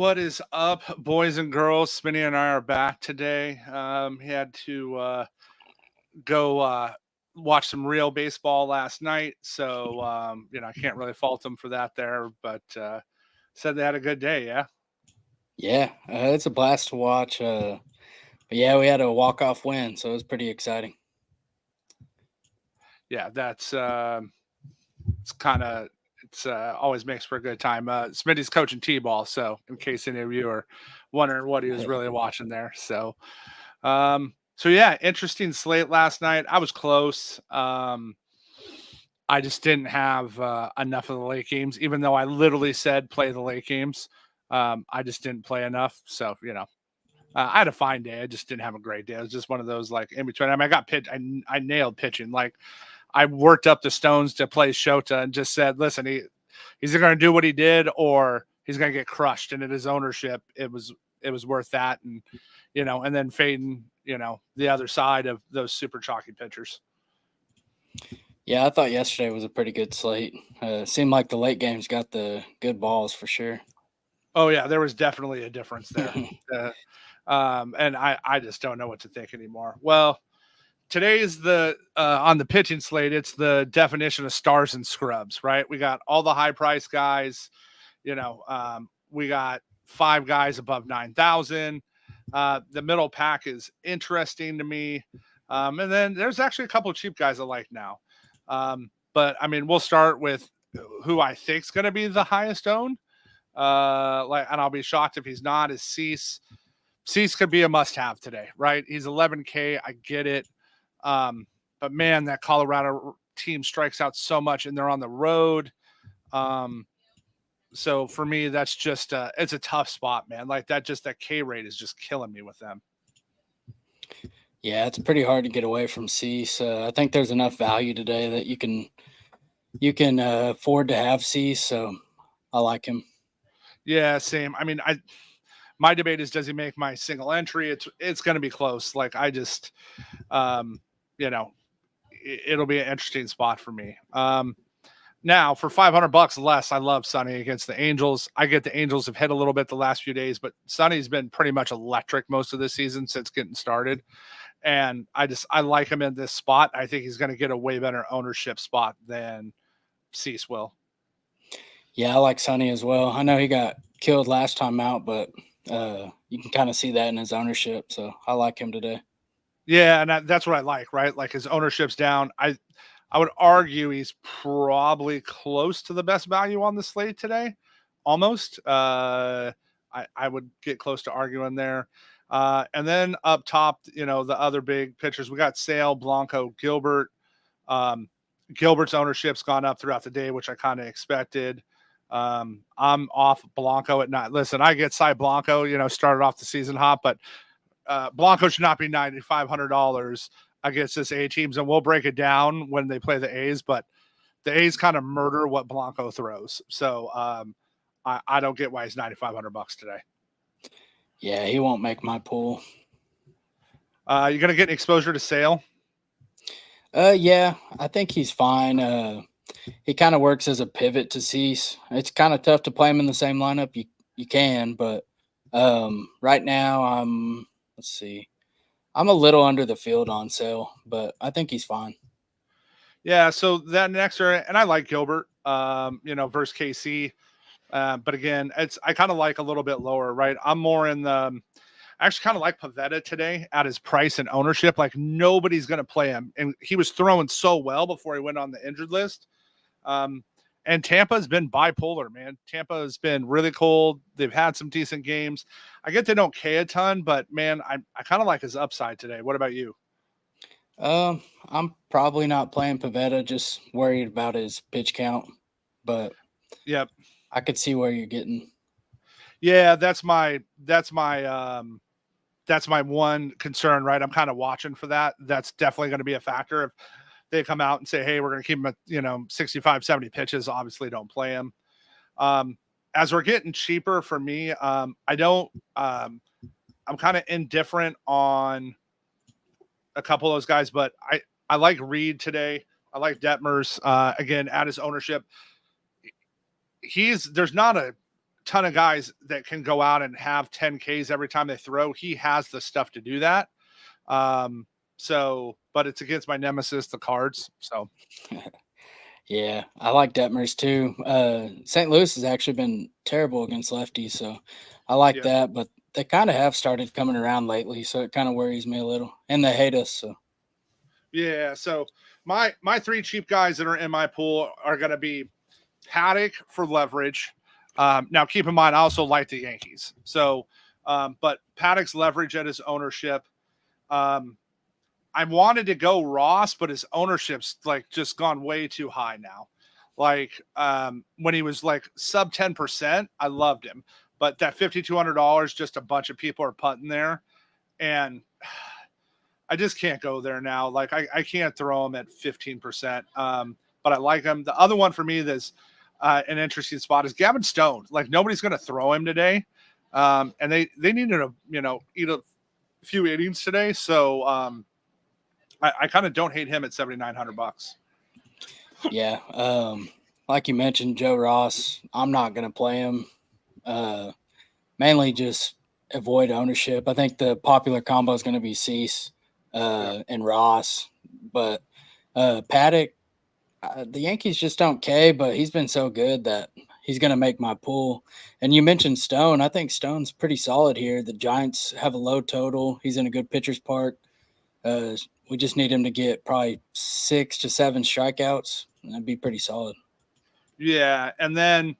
What is up, boys and girls? Smitty and I are back today. He had to go watch some real baseball last night, so I can't really fault him for that there. But said they had a good day. Yeah, Yeah, it's a blast to watch. But yeah, we had a walk-off win, so it was pretty exciting. yeah, that's it's kind of it's always makes for a good time. Smitty's coaching t-ball, so in case any of you are wondering what he was really watching there, so yeah, interesting slate last night. I was close. I just didn't have enough of the late games, even though I literally said play the late games. I just didn't play enough. So, I had a fine day. I just didn't have a great day. It was just one of those like in between. I mean, I got pitch. I nailed pitching. Like I worked up the stones to play Shota and just said, listen, he's going to do what he did or he's going to get crushed. And at his ownership, it was worth that. And, and then fading, the other side of those super chalky pitchers. Yeah, I thought yesterday was a pretty good slate. Seemed like the late games got the good balls for sure. Oh yeah, there was definitely a difference there. And I just don't know what to think anymore. Well, today is the on the pitching slate, it's the definition of stars and scrubs, right? We got all the high price guys, we got 5 guys above 9,000. The middle pack is interesting to me. And then there's actually a couple of cheap guys I like now. But I mean, we'll start with who I think is going to be the highest owned. And I'll be shocked if he's not. Is Cease? Cease could be a must-have today, right? He's 11K. I get it, but man, that Colorado team strikes out so much, and they're on the road. So for me, that's just it's a tough spot, man. Like that K rate is just killing me with them. Yeah, it's pretty hard to get away from Cease. I think there's enough value today that you can afford to have Cease. So I like him. Yeah, same. I mean, my debate is, does he make my single entry? It's going to be close. Like I just, it'll be an interesting spot for me. Now for $500 less, I love Sonny against the Angels. I get the Angels have hit a little bit the last few days, but Sonny's been pretty much electric most of the season since getting started. And I like him in this spot. I think he's going to get a way better ownership spot than Cease will. Yeah, I like Sonny as well. I know he got killed last time out, but you can kind of see that in his ownership. So I like him today. Yeah, and that's what I like, right? Like his ownership's down. I would argue he's probably close to the best value on the slate today, almost. I would get close to arguing there. And then up top, the other big pitchers, we got Sale, Blanco, Gilbert. Gilbert's ownership's gone up throughout the day, which I kind of expected. I'm off Blanco at night. Listen, I get Cy Blanco, started off the season hot, but Blanco should not be $9,500 against this A teams. And we'll break it down when they play the A's, but the A's kind of murder what Blanco throws. So I don't get why he's $9,500 today. Yeah, he won't make my pool. You're going to get exposure to Sale? Yeah, I think he's fine. He kind of works as a pivot to Cease. It's kind of tough to play him in the same lineup. You can, but right now let's see. I'm a little under the field on Sale, but I think he's fine. Yeah, so that next, and I like Gilbert, versus KC. But again, I kind of like a little bit lower, right? I'm more in I actually kind of like Pavetta today at his price and ownership. Like nobody's going to play him. And he was throwing so well before he went on the injured list. And Tampa has been bipolar, man. Tampa has been really cold. They've had some decent games. I get they don't K a ton, but man, I kind of like his upside today. What about you? I'm probably not playing Pavetta, just worried about his pitch count. But yep, I could see where you're getting. Yeah, that's my one concern, right? I'm kind of watching for that. That's definitely going to be a factor. If they come out and say, hey, we're going to keep him at, 65, 70 pitches, obviously don't play him. As we're getting cheaper for me, I'm kind of indifferent on a couple of those guys, but I like Reed today. I like Detmers, again, at his ownership. There's not a ton of guys that can go out and have 10Ks every time they throw. He has the stuff to do that. But it's against my nemesis, the Cards. So Yeah, I like Detmers too. St. Louis has actually been terrible against lefties, so I like yeah, that. But they kind of have started coming around lately, so it kind of worries me a little. And they hate us, so yeah. So my three cheap guys that are in my pool are going to be Paddock for leverage. Now, keep in mind, I also like the Yankees. So, but Paddock's leverage at his ownership. I wanted to go Ross, but his ownership's like just gone way too high now. Like when he was like sub 10%, I loved him. But that $5,200, just a bunch of people are putting there. And I just can't go there now. Like I can't throw him at 15%. But I like him. The other one for me that's an interesting spot is Gavin Stone. Like nobody's going to throw him today. And they needed to, eat a few innings today. So I kind of don't hate him at $7,900. yeah. Like you mentioned, Joe Ross. I'm not going to play him. Mainly just avoid ownership. I think the popular combo is going to be Cease and Ross, but Paddock. The Yankees just don't K, but he's been so good that he's going to make my pool. And you mentioned Stone. I think Stone's pretty solid here. The Giants have a low total. He's in a good pitcher's park. We just need him to get probably 6 to 7 strikeouts. And that'd be pretty solid. Yeah. And then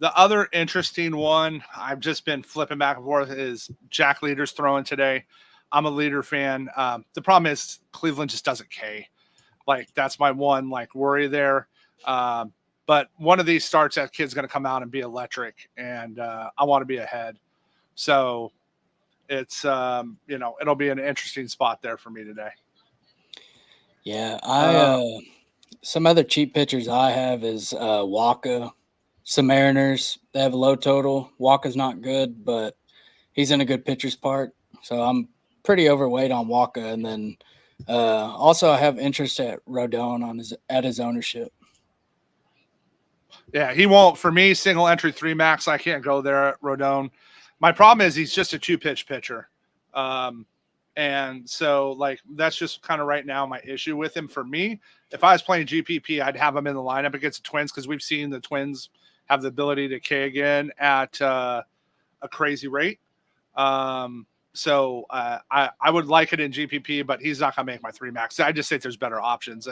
the other interesting one I've just been flipping back and forth is Jack Leader's throwing today. I'm a Leader fan. The problem is Cleveland just doesn't K. Like that's my one like worry there. But one of these starts, that kid's going to come out and be electric, and I want to be ahead. So it's it'll be an interesting spot there for me today. Yeah, I some other cheap pitchers I have is Waka, some Mariners. They have a low total. Waka's not good, but he's in a good pitcher's park. So I'm pretty overweight on Waka, and then also I have interest at Rodon at his ownership. Yeah, he won't for me. Single entry 3 max. I can't go there at Rodon. My problem is he's just a 2-pitch pitcher. And so like that's just kind of right now my issue with him. For me, if I was playing GPP, I'd have him in the lineup against the Twins because we've seen the Twins have the ability to K again at a crazy rate. So I would like it in GPP, but he's not going to make my 3 max. I just think there's better options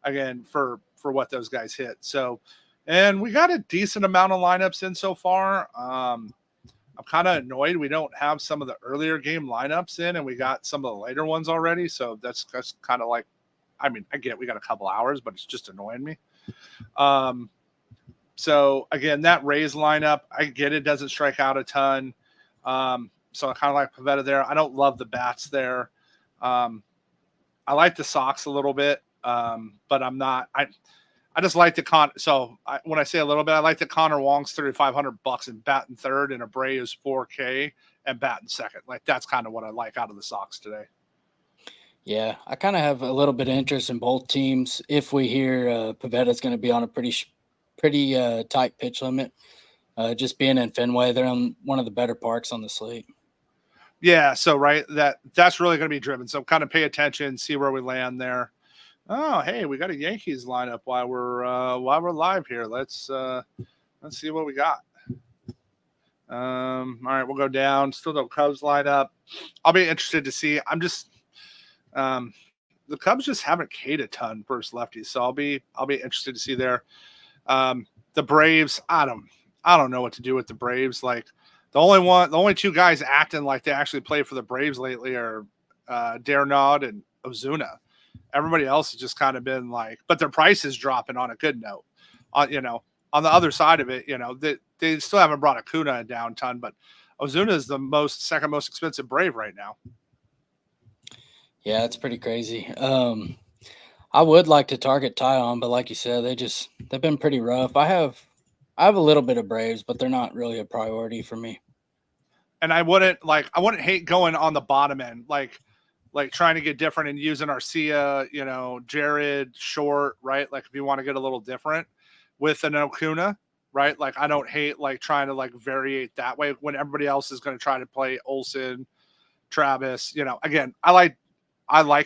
again for what those guys hit. So, and we got a decent amount of lineups in so far. I'm kind of annoyed we don't have some of the earlier game lineups in, and we got some of the later ones already. So that's kind of like, I mean, I get we got a couple hours, but it's just annoying me. So again, that Rays lineup, I get it doesn't strike out a ton. So I kind of like Pavetta there. I don't love the bats there. I like the Sox a little bit, but I'm not. I just like the when I say a little bit, I like the Connor Wong's $3,500 and batting third, and Abreu's 4K and batting second. Like that's kind of what I like out of the Sox today. Yeah, I kind of have a little bit of interest in both teams. If we hear Pavetta's going to be on a pretty tight pitch limit, just being in Fenway, they're on one of the better parks on the slate. Yeah, so right, that's really going to be driven. So kind of pay attention, see where we land there. Oh, hey, we got a Yankees lineup while we're live here. Let's see what we got. All right, we'll go down. Still no Cubs lineup. I'll be interested to see. I'm just the Cubs just haven't K'd a ton versus lefties, so I'll be interested to see there. The Braves, I don't know what to do with the Braves. Like the only 2 guys acting like they actually play for the Braves lately are Darnod and Ozuna. Everybody else has just kind of been like, but their price is dropping on a good note. On the other side of it, they still haven't brought Acuna down ton, but Ozuna is the second most expensive Brave right now. Yeah, it's pretty crazy. I would like to target Tyon, but like you said, they've been pretty rough. I have a little bit of Braves, but they're not really a priority for me. And I wouldn't hate going on the bottom end, like trying to get different and using Arcia, Jared Short, right? Like if you want to get a little different with an Acuna, right? Like I don't hate like trying to like variate that way when everybody else is going to try to play Olsen, Travis. Again, I like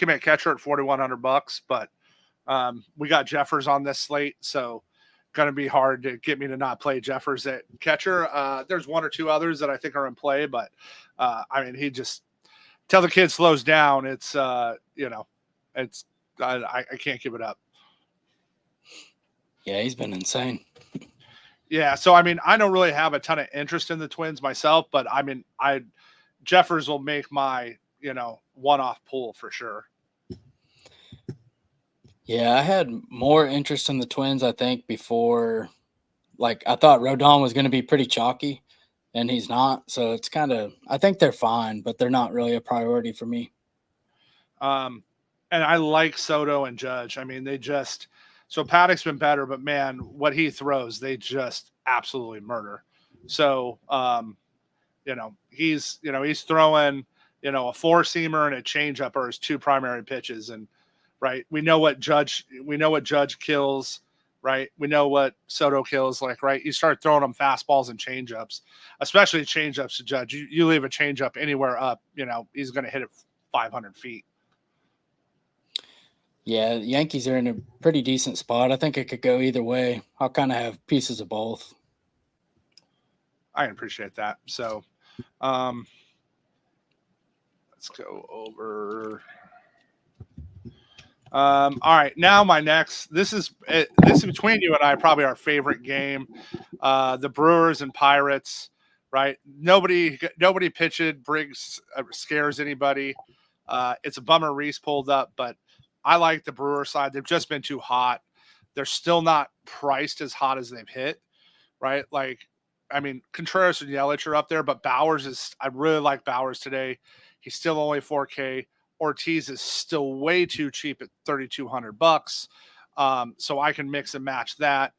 him at catcher at $4,100, but we got Jeffers on this slate, so going to be hard to get me to not play Jeffers at catcher. There's one or two others that I think are in play, but I mean, he just till the kid slows down. It's it's I can't give it up. Yeah, he's been insane. Yeah, so I mean, I don't really have a ton of interest in the Twins myself, but I mean, Jeffers will make my one-off pull for sure. Yeah, I had more interest in the Twins, I think, before. Like, I thought Rodon was going to be pretty chalky, and he's not. So it's kind of, I think they're fine, but they're not really a priority for me. And I like Soto and Judge. I mean, so Paddock's been better, but man, what he throws, they just absolutely murder. So, he's throwing, a four-seamer and a changeup are his two primary pitches. And right, we know what Judge kills, right? We know what Soto kills, like, right? You start throwing them fastballs and changeups, especially changeups to Judge. You leave a changeup anywhere up, he's going to hit it 500 feet. Yeah, the Yankees are in a pretty decent spot. I think it could go either way. I'll kind of have pieces of both. I appreciate that. So, let's go over. All right, now my next. This is between you and I, probably our favorite game. The Brewers and Pirates. Right? Nobody pitched. Briggs scares anybody. It's a bummer Reese pulled up, but I like the Brewer side. They've just been too hot. They're still not priced as hot as they've hit, right? Like, I mean, Contreras and Yelich are up there, but I really like Bowers today. He's still only 4K. Ortiz is still way too cheap at $3,200. So I can mix and match that.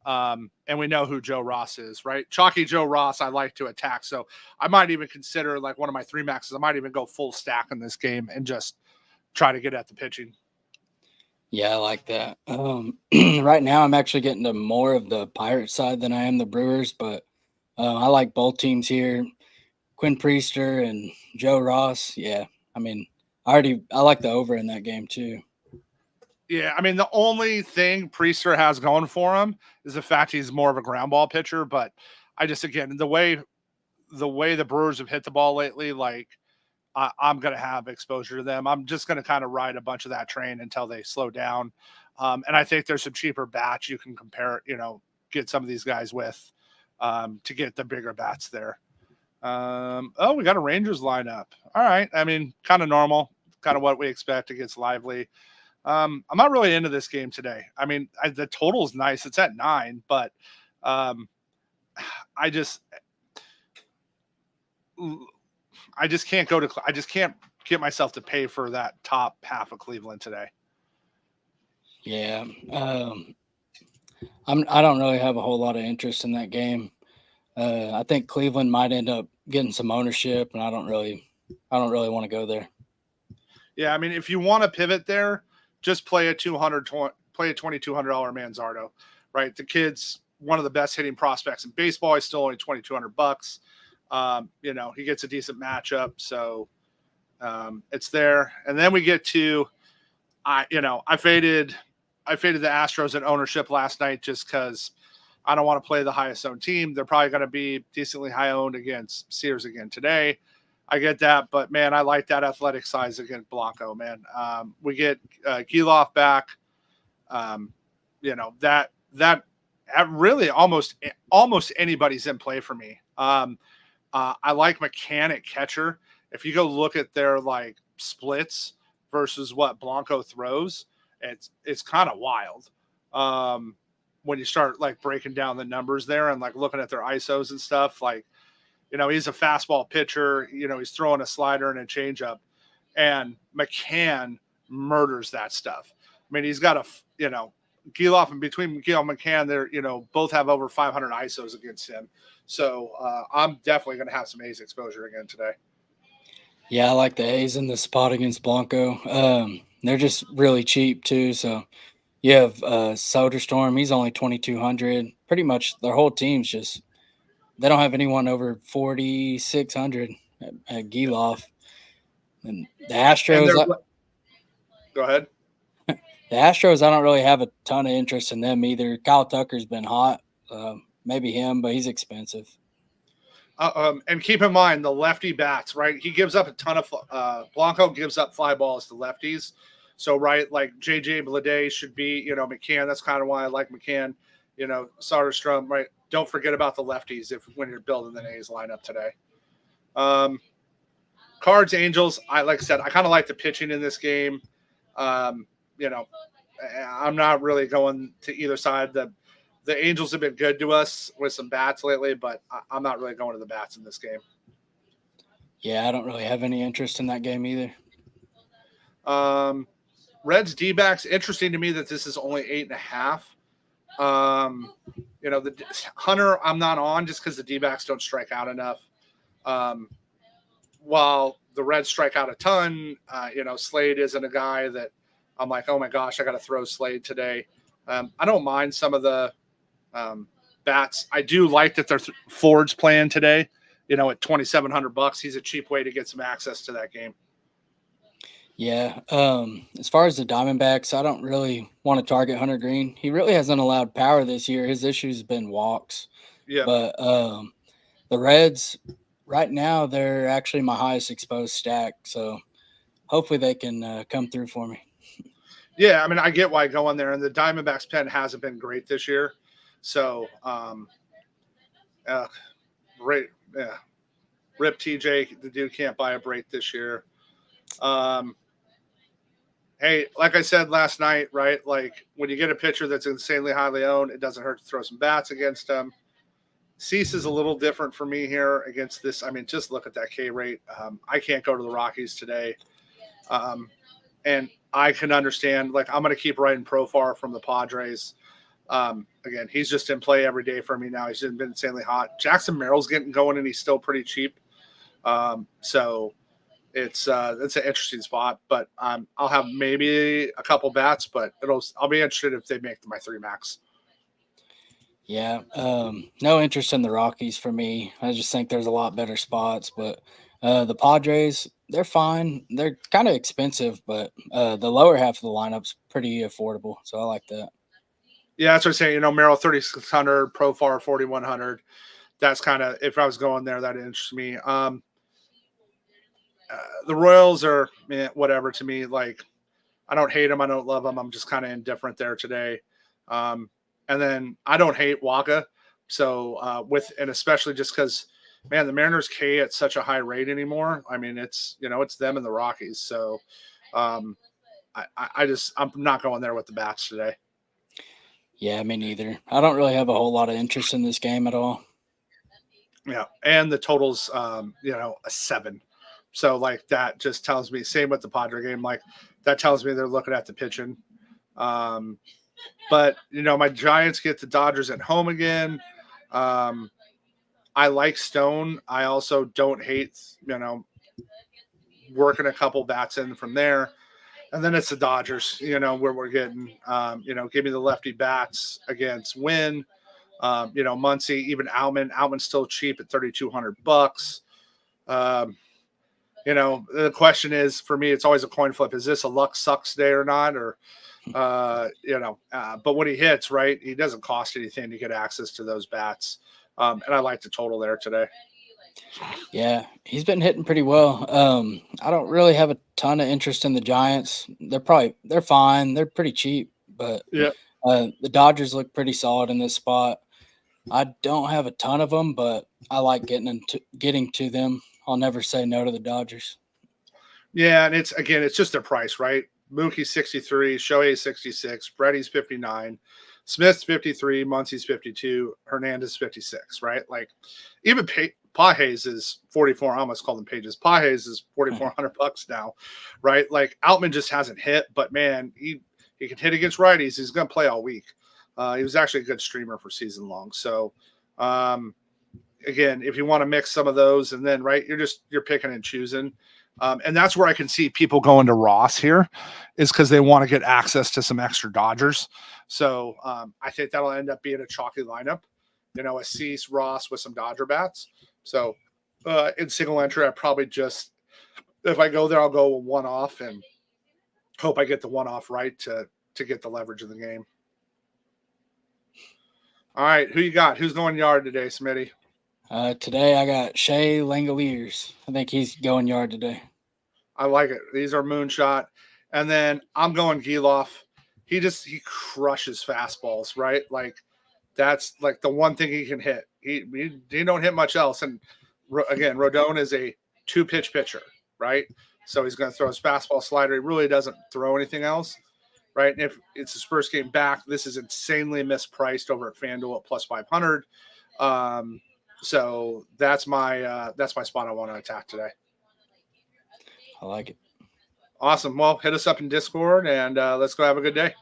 And we know who Joe Ross is, right? Chalky Joe Ross, I like to attack. So I might even consider like one of my 3 maxes. I might even go full stack in this game and just try to get at the pitching. Yeah, I like that. Right now, I'm actually getting to more of the Pirates side than I am the Brewers, but I like both teams here. Quinn Priester and Joe Ross. Yeah, I mean, I like the over in that game too. Yeah, I mean, the only thing Priester has going for him is the fact he's more of a ground ball pitcher. But I just, again, the way the Brewers have hit the ball lately, like, I'm going to have exposure to them. I'm just going to kind of ride a bunch of that train until they slow down. And I think there's some cheaper bats you can compare, get some of these guys with to get the bigger bats there. We got a Rangers lineup. All right. I mean, kind of normal, kind of what we expect. It gets lively. I'm not really into this game today. I mean, the total is nice. It's at 9, but I just can't I just can't get myself to pay for that top half of Cleveland today. Yeah. I don't really have a whole lot of interest in that game. I think Cleveland might end up getting some ownership, and I don't really want to go there. Yeah. I mean, if you want to pivot there, just play a $2,200 Manzardo, right? The kid's one of the best hitting prospects in baseball. He's still only $2,200. He gets a decent matchup, so it's there. And then we get to, I faded the Astros in ownership last night just because I don't want to play the highest owned team. They're probably going to be decently high owned against Sears again today. I get that, but man, I like that athletic size against Blanco, man. We get Giloff back. That really almost anybody's in play for me. I like McCann at catcher. If you go look at their like splits versus what Blanco throws, it's kind of wild. When you start like breaking down the numbers there and like looking at their ISOs and stuff, like, he's a fastball pitcher, he's throwing a slider and a changeup, and McCann murders that stuff. I mean, he's got Giloff, and between Giloff and McCann, they're, both have over 500 ISOs against him. So I'm definitely going to have some A's exposure again today. Yeah, I like the A's in the spot against Blanco. They're just really cheap too. So You have Soderstrom. He's only 2,200. Pretty much their whole team's just they don't have anyone over 4,600 at Giloff. And And they're go ahead. the Astros, I don't really have a ton of interest in them either. Kyle Tucker's been hot. Maybe him, but he's expensive. And keep in mind the lefty bats, right? He gives up a ton of Blanco gives up fly balls to lefties. So, right, like JJ Bleday should be, McCann. That's kind of why I like McCann, Soderstrom, right? Don't forget about the lefties when you're building the A's lineup today. Cards, Angels, like I said, I kind of like the pitching in this game. I'm not really going to either side. The Angels have been good to us with some bats lately, but I'm not really going to the bats in this game. Yeah, I don't really have any interest in that game either. Reds D-backs, interesting to me that this is only 8.5. The Hunter I'm not on just because the D-backs don't strike out enough. While the Reds strike out a ton, Slade isn't a guy that I'm like, oh my gosh, I got to throw Slade today. I don't mind some of the bats. I do like that there's Ford's playing today, at $2,700. He's a cheap way to get some access to that game. Yeah. As far as the Diamondbacks, I don't really want to target Hunter Green. He really hasn't allowed power this year. His issue's been walks. Yeah. But the Reds, right now, they're actually my highest exposed stack. So hopefully they can come through for me. Yeah, I mean, I get why going there. And the Diamondbacks pen hasn't been great this year. So, rip TJ. The dude can't buy a break this year. Hey, like I said last night, right? Like when you get a pitcher that's insanely highly owned, it doesn't hurt to throw some bats against him. Cease is a little different for me here against this. I mean, just look at that K rate. I can't go to the Rockies today. And I can understand, like, I'm going to keep writing Profar from the Padres. Again, he's just in play every day for me now. He's been insanely hot. Jackson Merrill's getting going, and he's still pretty cheap. So it's an interesting spot. But I'll have maybe a couple bats, but I'll be interested if they make my 3 max. Yeah, no interest in the Rockies for me. I just think there's a lot better spots. But the Padres, they're fine. They're kind of expensive, but the lower half of the lineup's pretty affordable. So I like that. Yeah, that's what I'm saying. Merrill 3,600, Profar 4,100. That's kind of, if I was going there, that interests me. The Royals are whatever to me. Like, I don't hate them. I don't love them. I'm just kind of indifferent there today. And then I don't hate Waka. So and especially just because, man, the Mariners K at such a high rate anymore. I mean, it's them and the Rockies. So I'm not going there with the bats today. Yeah, me neither. I don't really have a whole lot of interest in this game at all. Yeah, and the total's a 7. So like that just tells me, same with the Padre game, like that tells me they're looking at the pitching. But my Giants get the Dodgers at home again. I like Stone. I also don't hate, working a couple bats in from there. And then it's the Dodgers, where we're getting, give me the lefty bats against Wynn, Muncy, even Outman. Outman's still cheap at $3,200. The question is, for me, it's always a coin flip. Is this a luck sucks day or not? Or, but when he hits, right, he doesn't cost anything to get access to those bats. And I like the total there today. Yeah, he's been hitting pretty well. I don't really have a ton of interest in the Giants. They're fine. They're pretty cheap, but yeah, the Dodgers look pretty solid in this spot. I don't have a ton of them, but I like getting to them. I'll never say no to the Dodgers. Yeah, and it's just their price, right? Mookie's 63, Shohei's 66, Brady's 59, Smith's 53, Muncy's 52, Hernandez 56, right? Like even Pages is 44. I almost called him Pages. Pages is $4,400 now, right? Like Outman just hasn't hit, but man, he can hit against righties. He's going to play all week. He was actually a good streamer for season long. So, again, if you want to mix some of those, and then right, you're picking and choosing. And that's where I can see people going to Ross here, is because they want to get access to some extra Dodgers. So I think that'll end up being a chalky lineup, a Cease, Ross with some Dodger bats. So in single entry, I probably just, if I go there, I'll go one off and hope I get the one off right to get the leverage of the game. All right, who you got? Who's going yard today, Smitty? Today I got Shea Langoliers. I think he's going yard today. I like it. These are Moonshot. And then I'm going Giloff. He crushes fastballs, right? Like that's like the one thing he can hit. He don't hit much else. And again, Rodon is a 2-pitch pitcher, right? So he's going to throw his fastball slider. He really doesn't throw anything else, right? And if it's his first game back, this is insanely mispriced over at FanDuel at plus 500. So that's my spot I want to attack today. I like it. Awesome. Well, hit us up in Discord and let's go have a good day.